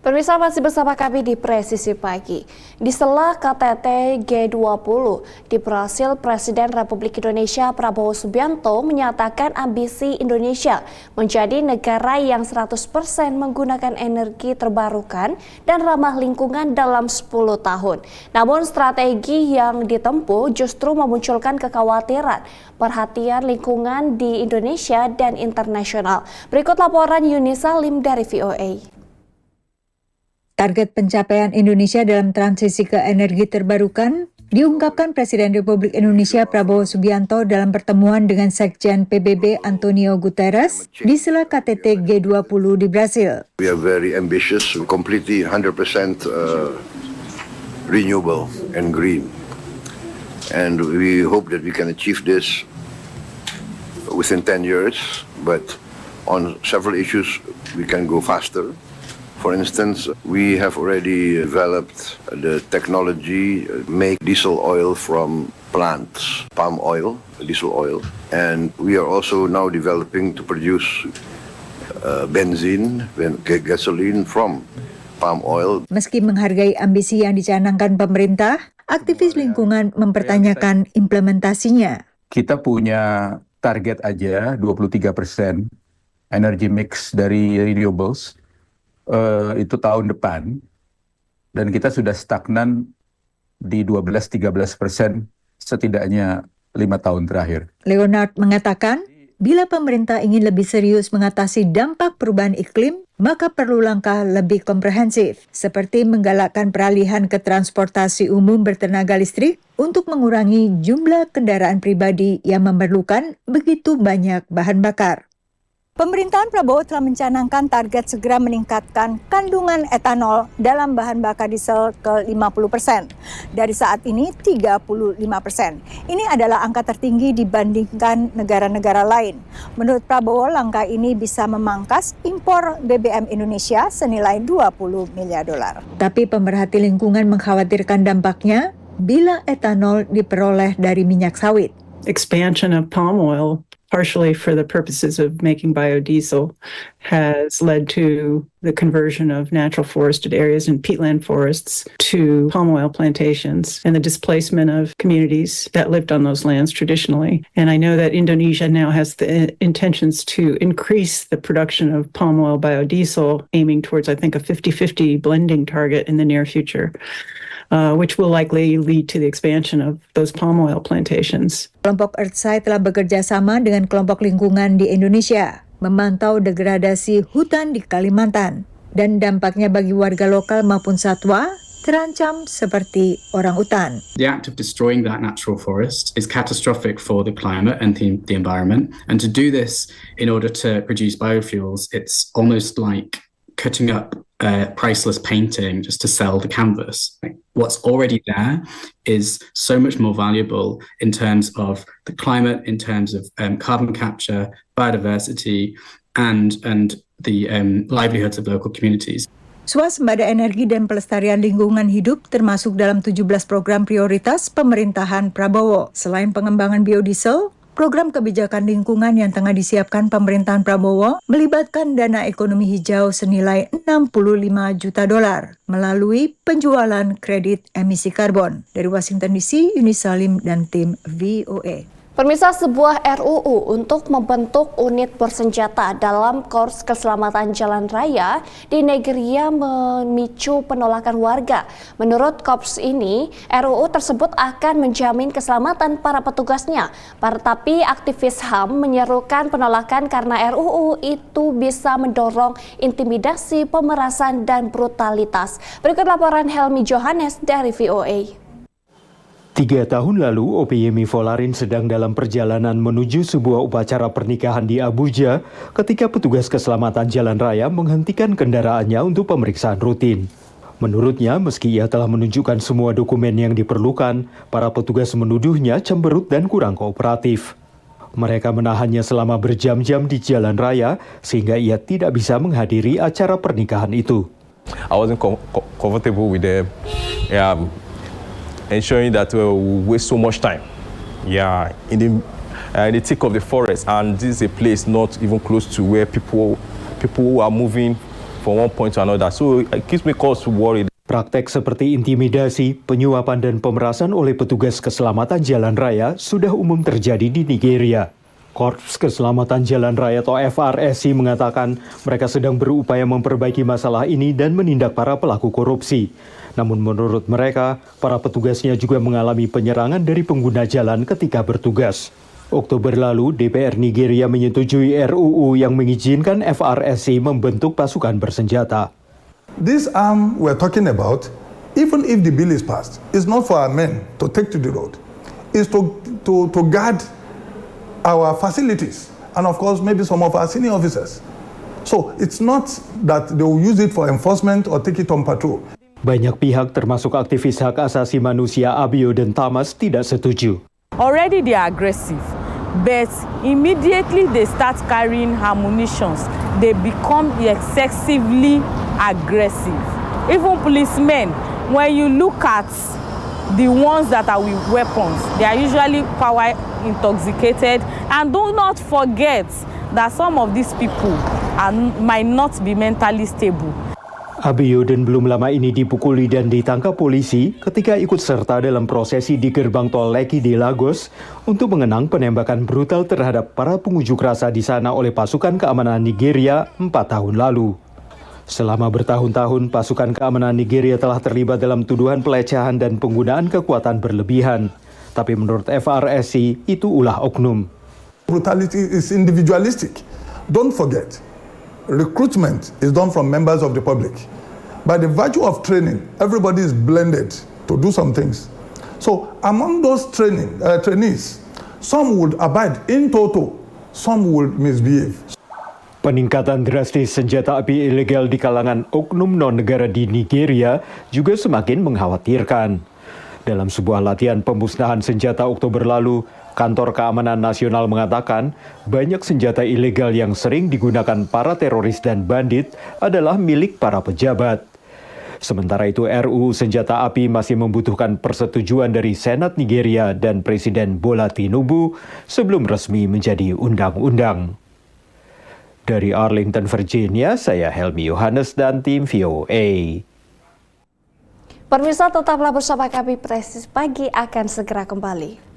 Pemirsa masih bersama kami di Presisi Pagi. Di sela KTT G20 di Brasil, Presiden Republik Indonesia Prabowo Subianto menyatakan ambisi Indonesia menjadi negara yang 100% menggunakan energi terbarukan dan ramah lingkungan dalam 10 tahun. Namun strategi yang ditempuh justru memunculkan kekhawatiran perhatian lingkungan di Indonesia dan internasional. Berikut laporan Yuni Salim dari VOA. Target pencapaian Indonesia dalam transisi ke energi terbarukan diungkapkan Presiden Republik Indonesia Prabowo Subianto dalam pertemuan dengan Sekjen PBB Antonio Guterres di sela KTT G20 di Brasil. We are very ambitious, completely 100% renewable and green. And we hope that we can achieve this within 10 years, but on several issues we can go faster. For instance, we have already developed the technology make diesel oil from plants, palm oil, diesel oil, and we are also now developing to produce gasoline from palm oil. Meski menghargai ambisi yang dicanangkan pemerintah, aktivis lingkungan mempertanyakan implementasinya. Kita punya target aja 23% energy mix dari renewables. Itu tahun depan, dan kita sudah stagnan di 12-13% setidaknya 5 tahun terakhir. Leonard mengatakan, bila pemerintah ingin lebih serius mengatasi dampak perubahan iklim, maka perlu langkah lebih komprehensif, seperti menggalakkan peralihan ke transportasi umum bertenaga listrik untuk mengurangi jumlah kendaraan pribadi yang memerlukan begitu banyak bahan bakar. Pemerintahan Prabowo telah mencanangkan target segera meningkatkan kandungan etanol dalam bahan bakar diesel ke 50%. Dari saat ini 35%. Ini adalah angka tertinggi dibandingkan negara-negara lain. Menurut Prabowo, langkah ini bisa memangkas impor BBM Indonesia senilai 20 miliar dolar. Tapi pemerhati lingkungan mengkhawatirkan dampaknya bila etanol diperoleh dari minyak sawit. Expansion of palm oil, partially for the purposes of making biodiesel, has led to the conversion of natural forested areas and peatland forests to palm oil plantations and the displacement of communities that lived on those lands traditionally. And I know that Indonesia now has the intentions to increase the production of palm oil biodiesel, aiming towards, I think, a 50-50 blending target in the near future. Which will likely lead to the expansion of those palm oil plantations. Kelompok Earthside telah bekerja sama dengan kelompok lingkungan di Indonesia, memantau degradasi hutan di Kalimantan, dan dampaknya bagi warga lokal maupun satwa terancam seperti orangutan. The act of destroying that natural forest is catastrophic for the climate and the environment, and to do this in order to produce biofuels, it's almost like cutting up a priceless painting just to sell the canvas. Like, what's already there is so much more valuable in terms of the climate, in terms of carbon capture, biodiversity, and the livelihoods of local communities. Swasembada energi dan pelestarian lingkungan hidup termasuk dalam 17 program prioritas pemerintahan Prabowo. Selain pengembangan biodiesel, program kebijakan lingkungan yang tengah disiapkan pemerintahan Prabowo melibatkan dana ekonomi hijau senilai 65 juta dolar melalui penjualan kredit emisi karbon. Dari Washington DC, Yuni Salim dan tim VOA. Pemirsa, sebuah RUU untuk membentuk unit bersenjata dalam Korps Keselamatan Jalan Raya di Nigeria memicu penolakan warga. Menurut Korps ini, RUU tersebut akan menjamin keselamatan para petugasnya. Tetapi aktivis HAM menyerukan penolakan karena RUU itu bisa mendorong intimidasi, pemerasan, dan brutalitas. Berikut laporan Helmi Johannes dari VOA. 3 tahun lalu, Opeyemi Folarin sedang dalam perjalanan menuju sebuah upacara pernikahan di Abuja ketika petugas keselamatan jalan raya menghentikan kendaraannya untuk pemeriksaan rutin. Menurutnya, meski ia telah menunjukkan semua dokumen yang diperlukan, para petugas menuduhnya cemberut dan kurang kooperatif. Mereka menahannya selama berjam-jam di jalan raya sehingga ia tidak bisa menghadiri acara pernikahan itu. I wasn't comfortable with them. Yeah, ensuring that we waste so much time. Yeah, in the thick of the forest, and this is a place not even close to where people are moving from one point to another. So it keeps me cause worried. Praktek seperti intimidasi, penyuapan dan pemerasan oleh petugas keselamatan jalan raya sudah umum terjadi di Nigeria. Korps Keselamatan Jalan Raya atau FRSC mengatakan mereka sedang berupaya memperbaiki masalah ini dan menindak para pelaku korupsi. Namun menurut mereka, para petugasnya juga mengalami penyerangan dari pengguna jalan ketika bertugas. Oktober lalu, DPR Nigeria menyetujui RUU yang mengizinkan FRSC membentuk pasukan bersenjata. This arm we're talking about, even if the bill is passed, is not for our men to take to the road. It's to guard our facilities and of course maybe some of our senior officers. So it's not that they will use it for enforcement or take it on patrol. Banyak pihak termasuk aktivis hak asasi manusia Abio dan Tamas tidak setuju. Already they are aggressive, but immediately they start carrying ammunitions, they become excessively aggressive. Even policemen, when you look at the ones that are with weapons, they are usually power intoxicated, and do not forget that some of these people might not be mentally stable. Abiodun belum lama ini dipukuli dan ditangkap polisi ketika ikut serta dalam prosesi di gerbang tol Lekki di Lagos untuk mengenang penembakan brutal terhadap para pengunjuk rasa di sana oleh pasukan keamanan Nigeria 4 tahun lalu. Selama bertahun-tahun, pasukan keamanan Nigeria telah terlibat dalam tuduhan pelecehan dan penggunaan kekuatan berlebihan. Tapi menurut FRSC, itu ulah oknum. Brutality is individualistic. Don't forget, recruitment is done from members of the public. By the virtue of training, everybody is blended to do some things. So among those trainees, some would abide in toto, some would misbehave. Peningkatan drastis senjata api ilegal di kalangan oknum non-negara di Nigeria juga semakin mengkhawatirkan. Dalam sebuah latihan pemusnahan senjata Oktober lalu, Kantor Keamanan Nasional mengatakan banyak senjata ilegal yang sering digunakan para teroris dan bandit adalah milik para pejabat. Sementara itu RUU senjata api masih membutuhkan persetujuan dari Senat Nigeria dan Presiden Bola Tinubu sebelum resmi menjadi undang-undang. Dari Arlington, Virginia, saya Helmi Yohanes dan tim VOA. Pemirsa, tetaplah bersama kami, Presisi Pagi akan segera kembali.